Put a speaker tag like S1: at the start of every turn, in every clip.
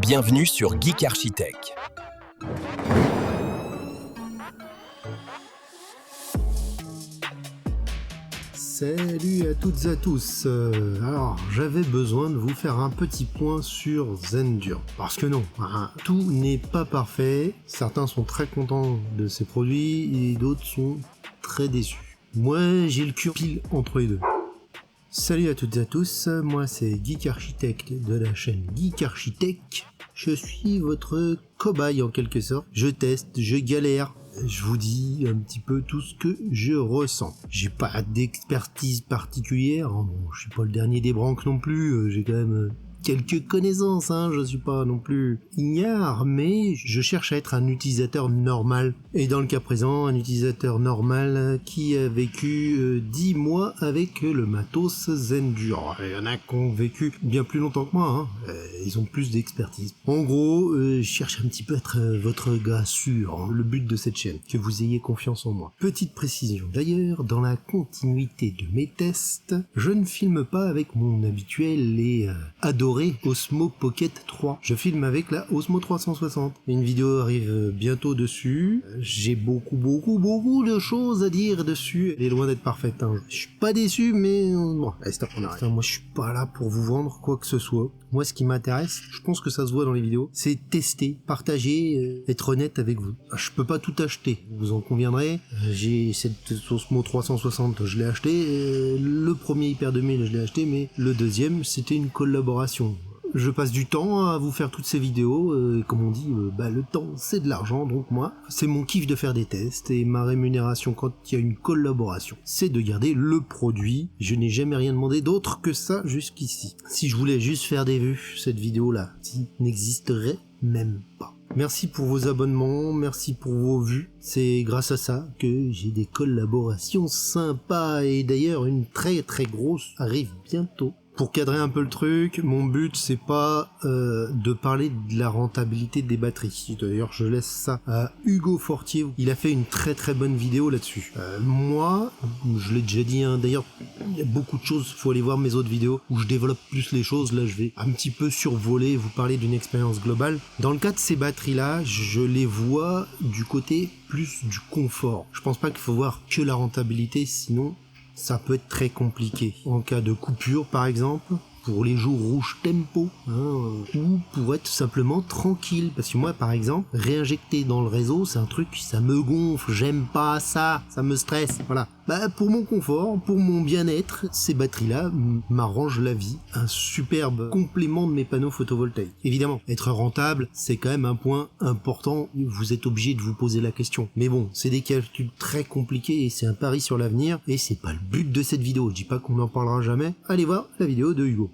S1: Bienvenue sur Geek Architect.
S2: Salut à toutes et à tous. Alors, j'avais besoin de vous faire un petit point sur Zendur. Parce que non, tout n'est pas parfait. Certains sont très contents de ces produits et d'autres sont très déçus. Moi, j'ai le cul pile entre les deux. Salut à toutes et à tous, moi c'est Geek Architect de la chaîne Geek Architect. Je suis votre cobaye en quelque sorte. Je teste, je galère. Je vous dis un petit peu tout ce que je ressens. J'ai pas d'expertise particulière. Bon, je suis pas le dernier des branques non plus. J'ai quand même quelques connaissances. Je suis pas non plus ignare, mais je cherche à être un utilisateur normal. Et dans le cas présent, un utilisateur normal qui a vécu 10 mois avec le matos Zendur. Il y en a qui ont vécu bien plus longtemps que moi. Ils ont plus d'expertise. En gros, je cherche un petit peu à être votre gars sûr. Le but de cette chaîne, que vous ayez confiance en moi. Petite précision d'ailleurs, dans la continuité de mes tests, je ne filme pas avec mon habituel et adoré Osmo Pocket 3. Je filme avec la Osmo 360. Une vidéo arrive bientôt dessus. J'ai beaucoup de choses à dire dessus. Elle est loin d'être parfaite. Je suis pas déçu, mais bon, allez, stop, on arrête. Moi, je suis pas là pour vous vendre quoi que ce soit. Moi, ce qui m'intéresse, je pense que ça se voit dans les vidéos, c'est tester, partager, être honnête avec vous. Je peux pas tout acheter, vous en conviendrez. J'ai cette Osmo 360, je l'ai acheté. Le premier Hyper 2000, je l'ai acheté, mais le deuxième, c'était une collaboration. Je passe du temps à vous faire toutes ces vidéos, et comme on dit, le temps c'est de l'argent, donc moi, c'est mon kiff de faire des tests, et ma rémunération quand il y a une collaboration, c'est de garder le produit. Je n'ai jamais rien demandé d'autre que ça jusqu'ici. Si je voulais juste faire des vues, cette vidéo-là, n'existerait même pas. Merci pour vos abonnements, merci pour vos vues. C'est grâce à ça que j'ai des collaborations sympas, et d'ailleurs une très grosse arrive bientôt. Pour cadrer un peu le truc, mon but c'est pas de parler de la rentabilité des batteries. D'ailleurs je laisse ça à Hugo Fortier, il a fait une très bonne vidéo là-dessus. Moi, je l'ai déjà dit, d'ailleurs il y a beaucoup de choses, faut aller voir mes autres vidéos où je développe plus les choses. Là je vais un petit peu survoler et vous parler d'une expérience globale. Dans le cas de ces batteries là, je les vois du côté plus du confort. Je pense pas qu'il faut voir que la rentabilité, sinon ça peut être très compliqué. En cas de coupure par exemple, pour les jours rouges tempo, ou pour être simplement tranquille. Parce que moi par exemple, réinjecter dans le réseau, c'est un truc, ça me gonfle, j'aime pas ça, ça me stresse, voilà. Pour mon confort, pour mon bien-être, ces batteries-là m'arrangent la vie. Un superbe complément de mes panneaux photovoltaïques. Évidemment, être rentable, c'est quand même un point important. Vous êtes obligé de vous poser la question. Mais bon, c'est des calculs très compliqués et c'est un pari sur l'avenir. Et c'est pas le but de cette vidéo. Je dis pas qu'on n'en parlera jamais. Allez voir la vidéo de Hugo.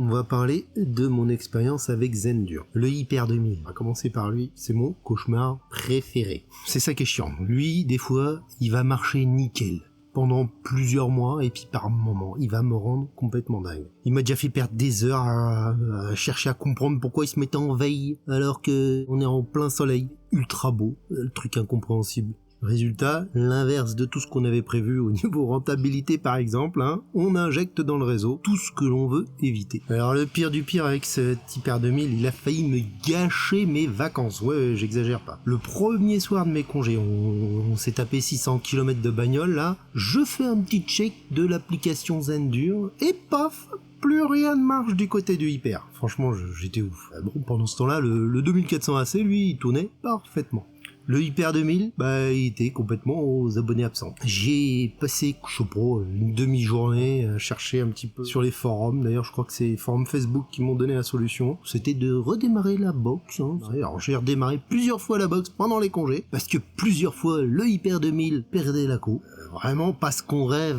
S2: On va parler de mon expérience avec Zendur. Le Hyper 2000. On va commencer par lui. C'est mon cauchemar préféré. C'est ça qui est chiant. Lui, des fois, il va marcher nickel pendant plusieurs mois et puis par moment, il va me rendre complètement dingue. Il m'a déjà fait perdre des heures à chercher à comprendre pourquoi il se mettait en veille alors que on est en plein soleil. Ultra beau. Le truc incompréhensible. Résultat, l'inverse de tout ce qu'on avait prévu au niveau rentabilité par exemple, on injecte dans le réseau tout ce que l'on veut éviter. Alors le pire du pire avec ce Hyper 2000, il a failli me gâcher mes vacances, ouais j'exagère pas. Le premier soir de mes congés, on s'est tapé 600 km de bagnole là, je fais un petit check de l'application Zendur et paf, plus rien ne marche du côté du Hyper. Franchement j'étais ouf. Bon, pendant ce temps-là, le 2400 AC lui il tournait parfaitement. Le Hyper 2000, il était complètement aux abonnés absents. J'ai passé, je sais pas, une demi-journée à chercher un petit peu sur les forums. D'ailleurs, je crois que c'est les forums Facebook qui m'ont donné la solution. C'était de redémarrer la box. Alors, j'ai redémarré plusieurs fois la box pendant les congés, parce que plusieurs fois, le Hyper 2000 perdait la co. Vraiment parce qu'on rêve,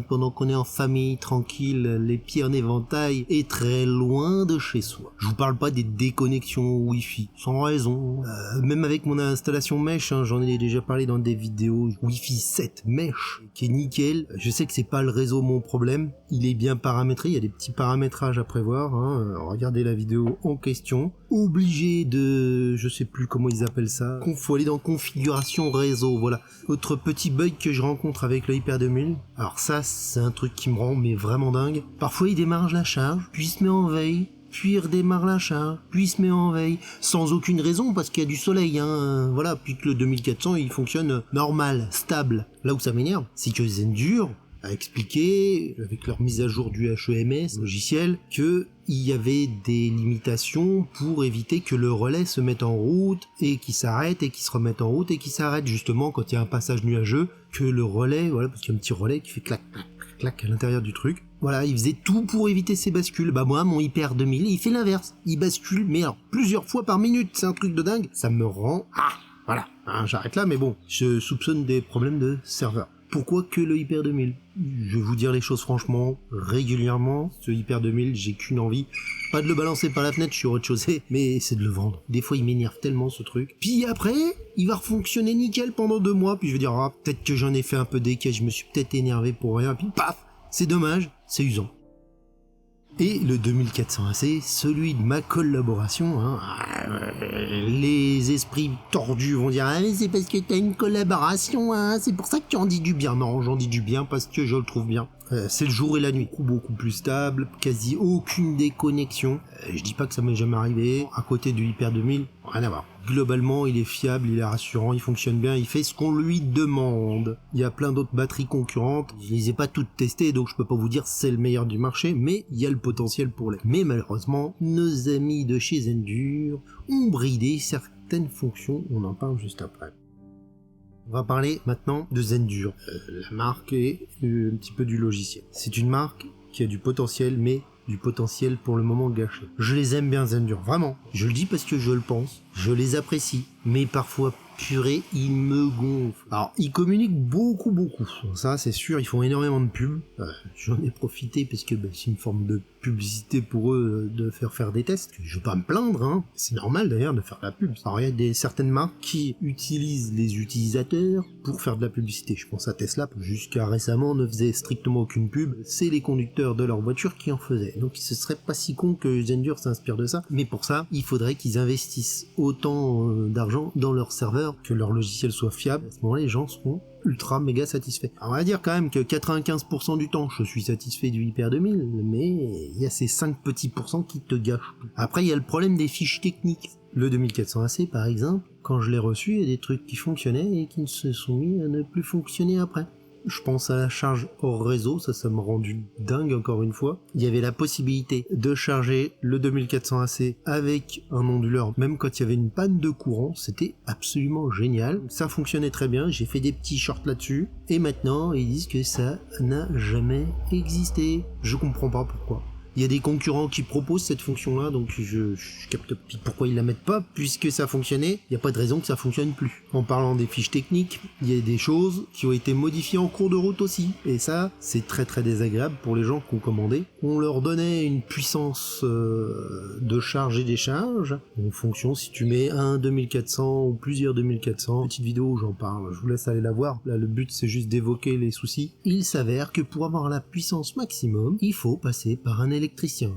S2: pendant qu'on est en famille, tranquille, les pieds en éventail et très loin de chez soi. Je vous parle pas des déconnexions Wi-Fi, sans raison. Même avec mon installation Mesh, j'en ai déjà parlé dans des vidéos, Wi-Fi 7 Mesh, qui est nickel. Je sais que c'est pas le réseau mon problème, il est bien paramétré, il y a des petits paramétrages à prévoir, regardez la vidéo en question. Obligé de, je sais plus comment ils appellent ça, faut aller dans configuration réseau, voilà. Autre petit bug que je rencontre avec le Hyper 2000, alors ça c'est un truc qui me rend mais vraiment dingue. Parfois il démarre la charge, puis il se met en veille, puis il redémarre l'achat, puis il se met en veille, sans aucune raison parce qu'il y a du soleil, voilà, puis que le 2400 il fonctionne normal, stable. Là où ça m'énerve, c'est que Zendur a expliqué, avec leur mise à jour du HEMS logiciel, que il y avait des limitations pour éviter que le relais se mette en route et qu'il s'arrête et qu'il se remette en route et qu'il s'arrête justement quand il y a un passage nuageux, que le relais, voilà, parce qu'il y a un petit relais qui fait clac, clac, clac à l'intérieur du truc. Voilà, il faisait tout pour éviter ces bascules. Bah moi, mon Hyper 2000, il fait l'inverse. Il bascule, mais alors, plusieurs fois par minute. C'est un truc de dingue. Ça me rend... voilà. J'arrête là, mais bon, je soupçonne des problèmes de serveur. Pourquoi que le Hyper 2000 ? Je vais vous dire les choses franchement, régulièrement, ce Hyper 2000, j'ai qu'une envie, pas de le balancer par la fenêtre, je suis rez-de-chaussée, mais c'est de le vendre. Des fois, il m'énerve tellement ce truc. Puis après, il va fonctionner nickel pendant 2 mois, puis je vais dire, peut-être que j'en ai fait un peu d'équerre, je me suis peut-être énervé pour rien, puis paf, c'est dommage, c'est usant. Et le 2400 AC, celui de ma collaboration, les esprits tordus vont dire mais c'est parce que t'as une collaboration, c'est pour ça que tu en dis du bien. Non, j'en dis du bien parce que je le trouve bien. C'est le jour et la nuit, beaucoup plus stable, quasi aucune déconnexion. Je dis pas que ça m'est jamais arrivé. À côté du Hyper 2000, rien à voir. Globalement, il est fiable, il est rassurant, il fonctionne bien, il fait ce qu'on lui demande. Il y a plein d'autres batteries concurrentes, je les ai pas toutes testées, donc je peux pas vous dire c'est le meilleur du marché, mais il y a le potentiel pour les. Mais malheureusement, nos amis de chez Zendur ont bridé certaines fonctions, on en parle juste après. On va parler maintenant de Zendur, la marque et un petit peu du logiciel. C'est une marque qui a du potentiel, mais du potentiel pour le moment gâché. Je les aime bien Zendur, vraiment. Je le dis parce que je le pense, je les apprécie, mais parfois purée, ils me gonflent. Alors, ils communiquent beaucoup, ça c'est sûr, ils font énormément de pubs. J'en ai profité parce que c'est une forme de publicité pour eux de faire des tests. Je vais pas me plaindre, c'est normal d'ailleurs de faire de la pub. Alors il y a certaines marques qui utilisent les utilisateurs pour faire de la publicité. Je pense à Tesla, jusqu'à récemment ne faisait strictement aucune pub, c'est les conducteurs de leur voiture qui en faisaient. Donc ce serait pas si con que Zendur s'inspire de ça, mais pour ça, il faudrait qu'ils investissent autant d'argent dans leur serveur que leur logiciel soit fiable. À ce moment-là, les gens seront ultra méga satisfaits. Alors, on va dire quand même que 95% du temps, je suis satisfait du Hyper 2000, mais il y a ces 5 petits pourcents qui te gâchent tout. Après, il y a le problème des fiches techniques. Le 2400 AC, par exemple, quand je l'ai reçu, il y a des trucs qui fonctionnaient et qui se sont mis à ne plus fonctionner après. Je pense à la charge hors réseau, ça m'a rendu dingue encore une fois. Il y avait la possibilité de charger le 2400 AC avec un onduleur, même quand il y avait une panne de courant, c'était absolument génial. Ça fonctionnait très bien, j'ai fait des petits shorts là-dessus, et maintenant ils disent que ça n'a jamais existé. Je comprends pas pourquoi. Il y a des concurrents qui proposent cette fonction-là, donc je capte pourquoi ils la mettent pas, puisque ça fonctionnait, il n'y a pas de raison que ça fonctionne plus. En parlant des fiches techniques, il y a des choses qui ont été modifiées en cours de route aussi, et ça, c'est très très désagréable pour les gens qui ont commandé. On leur donnait une puissance de charge et décharge, en fonction si tu mets un 2400 ou plusieurs 2400, petite vidéo où j'en parle, je vous laisse aller la voir, là le but c'est juste d'évoquer les soucis. Il s'avère que pour avoir la puissance maximum, il faut passer par un électricien.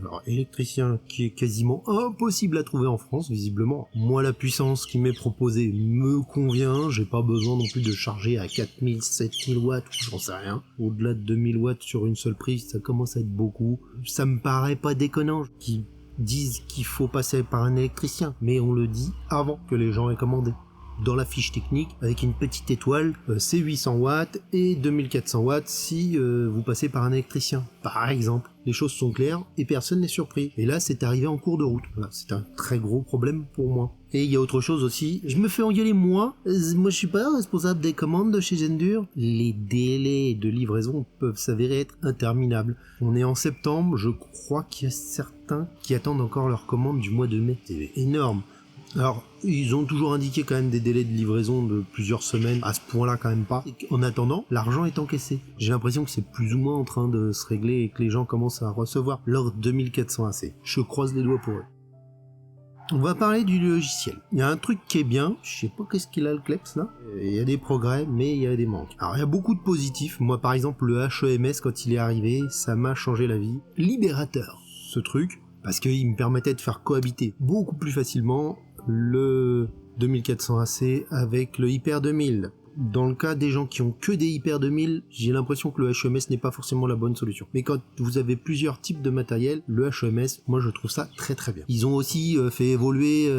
S2: Alors, électricien qui est quasiment impossible à trouver en France, visiblement. Moi, la puissance qui m'est proposée me convient. J'ai pas besoin non plus de charger à 4000, 7000 watts, ou j'en sais rien. Au-delà de 2000 watts sur une seule prise, ça commence à être beaucoup. Ça me paraît pas déconnant qu'ils disent qu'il faut passer par un électricien, mais on le dit avant que les gens aient commandé. Dans la fiche technique, avec une petite étoile, c'est 800 watts et 2400 watts si vous passez par un électricien. Par exemple, les choses sont claires et personne n'est surpris. Et là, c'est arrivé en cours de route. Voilà, c'est un très gros problème pour moi. Et il y a autre chose aussi, je me fais engueuler moi je suis pas responsable des commandes de chez Zendur. Les délais de livraison peuvent s'avérer être interminables. On est en septembre, je crois qu'il y a certains qui attendent encore leur commande du mois de mai. C'est énorme. Alors, ils ont toujours indiqué quand même des délais de livraison de plusieurs semaines, à ce point-là quand même pas. En attendant, l'argent est encaissé. J'ai l'impression que c'est plus ou moins en train de se régler et que les gens commencent à recevoir leur 2400 AC. Je croise les doigts pour eux. On va parler du logiciel. Il y a un truc qui est bien, je sais pas qu'est-ce qu'il a le Kleps là. Il y a des progrès, mais il y a des manques. Alors il y a beaucoup de positifs. Moi par exemple, le HEMS quand il est arrivé, ça m'a changé la vie. Libérateur, ce truc, parce qu'il me permettait de faire cohabiter beaucoup plus facilement le 2400 AC avec le Hyper 2000. dans le cas des gens qui ont que des Hyper 2000, j'ai l'impression que le HEMS n'est pas forcément la bonne solution. Mais quand vous avez plusieurs types de matériel, le HEMS, moi je trouve ça très très bien. Ils ont aussi fait évoluer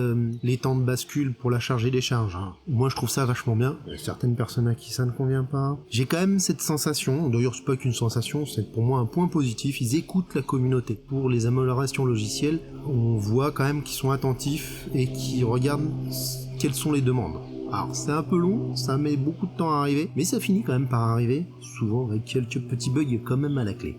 S2: les temps de bascule pour la charge et décharge. Hein. Moi je trouve ça vachement bien. Il y a certaines personnes à qui ça ne convient pas. J'ai quand même cette sensation, d'ailleurs c'est pas qu'une sensation, c'est pour moi un point positif, ils écoutent la communauté. Pour les améliorations logicielles, on voit quand même qu'ils sont attentifs et qu'ils regardent quelles sont les demandes. Alors c'est un peu long, ça met beaucoup de temps à arriver, mais ça finit quand même par arriver, souvent avec quelques petits bugs quand même à la clé.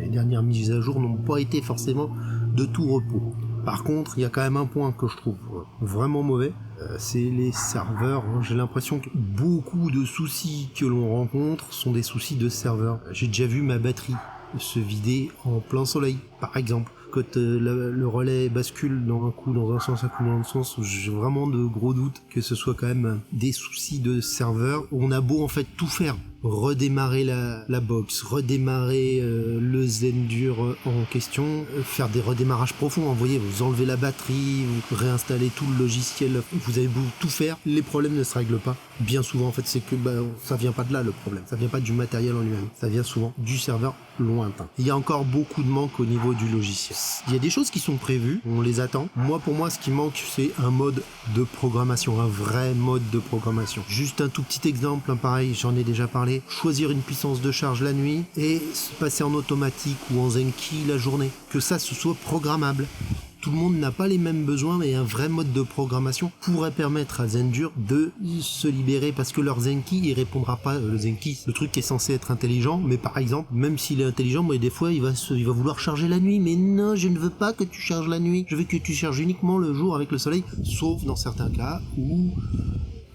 S2: Les dernières mises à jour n'ont pas été forcément de tout repos. Par contre, il y a quand même un point que je trouve vraiment mauvais, c'est les serveurs. J'ai l'impression que beaucoup de soucis que l'on rencontre sont des soucis de serveurs. J'ai déjà vu ma batterie se vider en plein soleil, par exemple. Quand le relais bascule dans un sens, un coup dans l'autre sens, j'ai vraiment de gros doutes que ce soit quand même des soucis de serveur. On a beau en fait tout faire, redémarrer la box, redémarrer le Zendur en question, faire des redémarrages profonds, vous voyez, vous enlevez la batterie, vous réinstallez tout le logiciel, vous avez beau tout faire, les problèmes ne se règlent pas. Bien souvent en fait c'est que ça vient pas de là le problème, ça vient pas du matériel en lui-même, ça vient souvent du serveur lointain. Il y a encore beaucoup de manques au niveau du logiciel. Il y a des choses qui sont prévues, on les attend. Pour moi ce qui manque c'est un mode de programmation, un vrai mode de programmation. Juste un tout petit exemple, pareil, j'en ai déjà parlé, choisir une puissance de charge la nuit et se passer en automatique ou en Zenki la journée. Que ça ce soit programmable. Tout le monde n'a pas les mêmes besoins, mais un vrai mode de programmation pourrait permettre à Zendur de se libérer, parce que leur Zenki, il répondra pas, le Zenki, le truc qui est censé être intelligent, mais par exemple, même s'il est intelligent, des fois, il va vouloir charger la nuit, mais non, je ne veux pas que tu charges la nuit, je veux que tu charges uniquement le jour avec le soleil, sauf dans certains cas où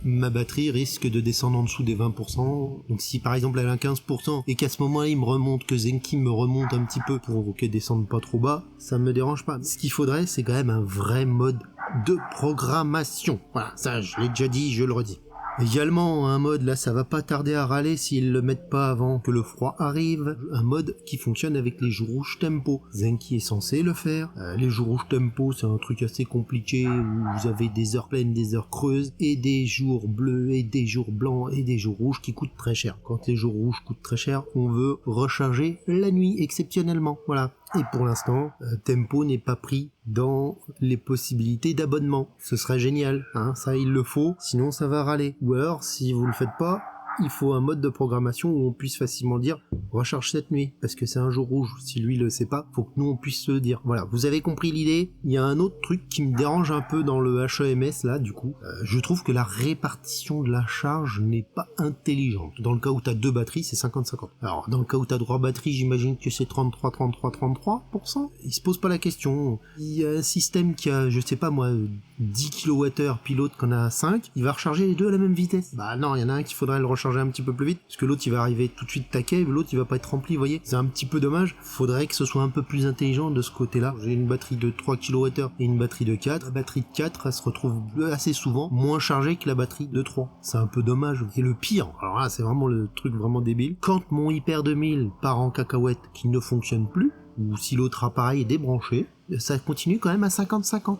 S2: ma batterie risque de descendre en dessous des 20%. Donc si par exemple elle a 15% et qu'à ce moment-là il me remonte, que Zenki me remonte un petit peu pour qu'elle descende pas trop bas, ça me dérange pas. Ce qu'il faudrait, c'est quand même un vrai mode de programmation. Voilà, ça je l'ai déjà dit, je le redis. Également, un mode, là ça va pas tarder à râler s'ils le mettent pas avant que le froid arrive, un mode qui fonctionne avec les jours rouges tempo. Zenki est censé le faire. Les jours rouges tempo, c'est un truc assez compliqué où vous avez des heures pleines, des heures creuses, et des jours bleus, et des jours blancs, et des jours rouges qui coûtent très cher. Quand les jours rouges coûtent très cher, on veut recharger la nuit exceptionnellement. Voilà. Et pour l'instant, Tempo n'est pas pris dans les possibilités d'abonnement. Ce serait génial, hein, ça il le faut, sinon ça va râler. Ou alors, si vous le faites pas, il faut un mode de programmation où on puisse facilement dire recharge cette nuit, parce que c'est un jour rouge. Si lui le sait pas, faut que nous on puisse se le dire. Voilà, vous avez compris l'idée. Il y a un autre truc qui me dérange un peu dans le HEMS là, du coup. Je trouve que la répartition de la charge n'est pas intelligente. Dans le cas où t'as deux batteries, c'est 50-50. Alors, dans le cas où t'as trois batteries, j'imagine que c'est 33%. Il se pose pas la question. Il y a un système qui a, je sais pas moi, 10 kWh, puis l'autre qu'on a 5, il va recharger les deux à la même vitesse. Bah non, il y en a un qu'il faudrait le recharger un petit peu plus vite, parce que l'autre il va arriver tout de suite taquet, l'autre il va pas être rempli, vous voyez. C'est un petit peu dommage. Faudrait que ce soit un peu plus intelligent de ce côté-là. J'ai une batterie de 3 kWh et une batterie de 4. La batterie de 4, elle se retrouve assez souvent moins chargée que la batterie de 3. C'est un peu dommage. Et le pire, alors là c'est vraiment le truc vraiment débile, quand mon Hyper 2000 part en cacahuète qui ne fonctionne plus, ou si l'autre appareil est débranché, ça continue quand même à 50-50.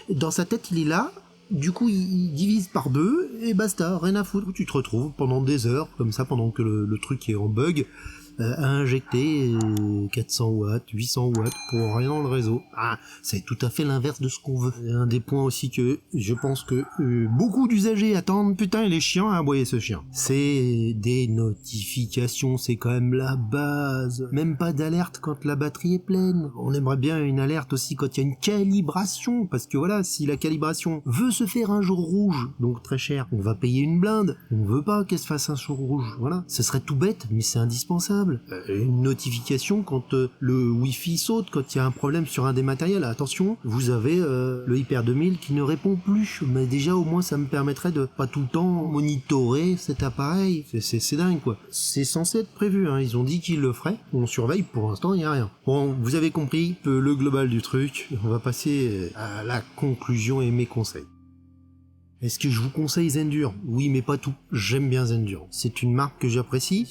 S2: Dans sa tête, il est là, du coup, il divise par deux, et basta, rien à foutre. Tu te retrouves pendant des heures, comme ça, pendant que le truc est en bug, à injecter 400 watts, 800 watts pour rien dans le réseau. Ah, c'est tout à fait l'inverse de ce qu'on veut. Un des points aussi que je pense que beaucoup d'usagers attendent, putain il est chiant à aboyer ce chien. C'est des notifications, c'est quand même la base. Même pas d'alerte quand la batterie est pleine. On aimerait bien une alerte aussi quand il y a une calibration, parce que voilà, si la calibration veut se faire un jour rouge, donc très cher, on va payer une blinde. On veut pas qu'elle se fasse un jour rouge, voilà. Ce serait tout bête, mais c'est indispensable. Une notification quand le Wi-Fi saute, quand il y a un problème sur un des matériels. Attention, vous avez le Hyper 2000 qui ne répond plus. Mais déjà, au moins, ça me permettrait de pas tout le temps monitorer cet appareil. C'est dingue, quoi. C'est censé être prévu, hein. Ils ont dit qu'ils le feraient. On surveille, pour l'instant, il n'y a rien. Bon, vous avez compris le global du truc. On va passer à la conclusion et mes conseils. Est-ce que je vous conseille Zendur? Oui, mais pas tout. J'aime bien Zendur. C'est une marque que j'apprécie.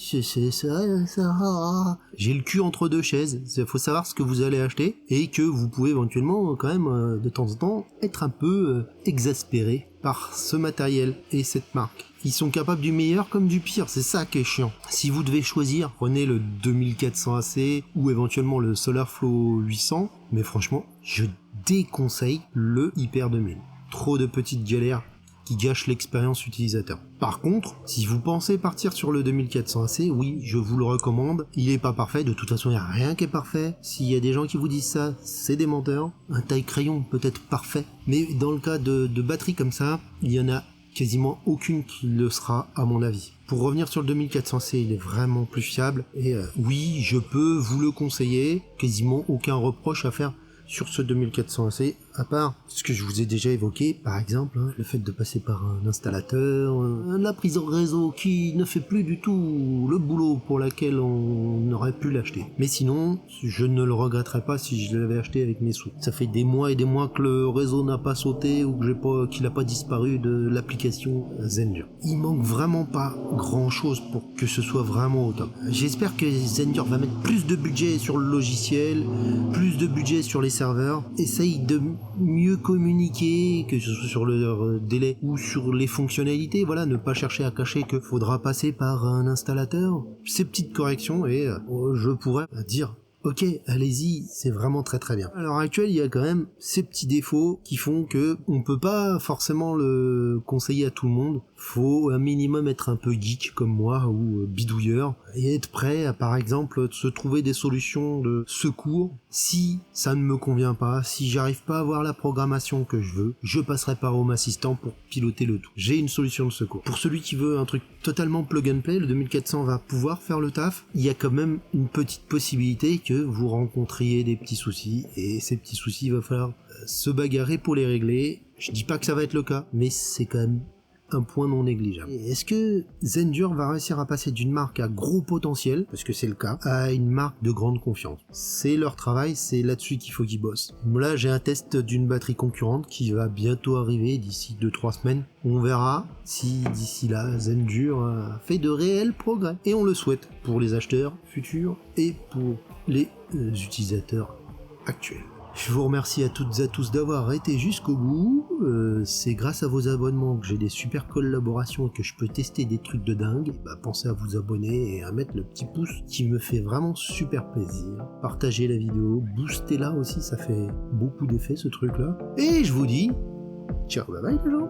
S2: J'ai le cul entre deux chaises. Il faut savoir ce que vous allez acheter et que vous pouvez éventuellement, quand même, de temps en temps, être un peu exaspéré par ce matériel et cette marque. Ils sont capables du meilleur comme du pire, c'est ça qui est chiant. Si vous devez choisir, prenez le 2400 AC ou éventuellement le SolarFlow 800, mais franchement, je déconseille le Hyper 2000. Trop de petites galères qui gâchent l'expérience utilisateur. Par contre, si vous pensez partir sur le 2400 AC, oui, je vous le recommande. Il est pas parfait, de toute façon, il n'y a rien qui est parfait. S'il y a des gens qui vous disent ça, c'est des menteurs. Un taille crayon peut être parfait, mais dans le cas de batteries comme ça, il y en a quasiment aucune qui le sera à mon avis. Pour revenir sur le 2400C, il est vraiment plus fiable et oui, je peux vous le conseiller, quasiment aucun reproche à faire sur ce 2400AC, à part ce que je vous ai déjà évoqué, par exemple, le fait de passer par un installateur, la prise en réseau qui ne fait plus du tout le boulot pour laquelle on aurait pu l'acheter. Mais sinon, je ne le regretterais pas si je l'avais acheté avec mes sous. Ça fait des mois et des mois que le réseau n'a pas sauté ou que qu'il n'a pas disparu de l'application Zendur. Il manque vraiment pas grand chose pour que ce soit vraiment au top. J'espère que Zendur va mettre plus de budget sur le logiciel, plus de budget sur les serveurs, essaye de mieux communiquer, que ce soit sur leur délai ou sur les fonctionnalités, voilà, ne pas chercher à cacher que faudra passer par un installateur. Ces petites corrections et je pourrais dire ok, allez-y, c'est vraiment très très bien. À l'heure actuelle, il y a quand même ces petits défauts qui font que on peut pas forcément le conseiller à tout le monde. Faut un minimum être un peu geek comme moi ou bidouilleur et être prêt à par exemple se trouver des solutions de secours. Si ça ne me convient pas, si j'arrive pas à avoir la programmation que je veux, je passerai par Home Assistant pour piloter le tout. J'ai une solution de secours. Pour celui qui veut un truc totalement plug and play, le 2400 va pouvoir faire le taf. Il y a quand même une petite possibilité que vous rencontriez des petits soucis et ces petits soucis, il va falloir se bagarrer pour les régler. Je dis pas que ça va être le cas, mais c'est quand même un point non négligeable. Est-ce que Zendur va réussir à passer d'une marque à gros potentiel, parce que c'est le cas, à une marque de grande confiance? C'est leur travail, c'est là-dessus qu'il faut qu'ils bossent. Là, j'ai un test d'une batterie concurrente qui va bientôt arriver d'ici 2-3 semaines. On verra si d'ici là, Zendur fait de réels progrès. Et on le souhaite pour les acheteurs futurs et pour les utilisateurs actuels. Je vous remercie à toutes et à tous d'avoir été jusqu'au bout. C'est grâce à vos abonnements que j'ai des super collaborations et que je peux tester des trucs de dingue. Pensez à vous abonner et à mettre le petit pouce qui me fait vraiment super plaisir. Partagez la vidéo, boostez-la aussi, ça fait beaucoup d'effet ce truc-là. Et je vous dis, ciao, bye bye les gens.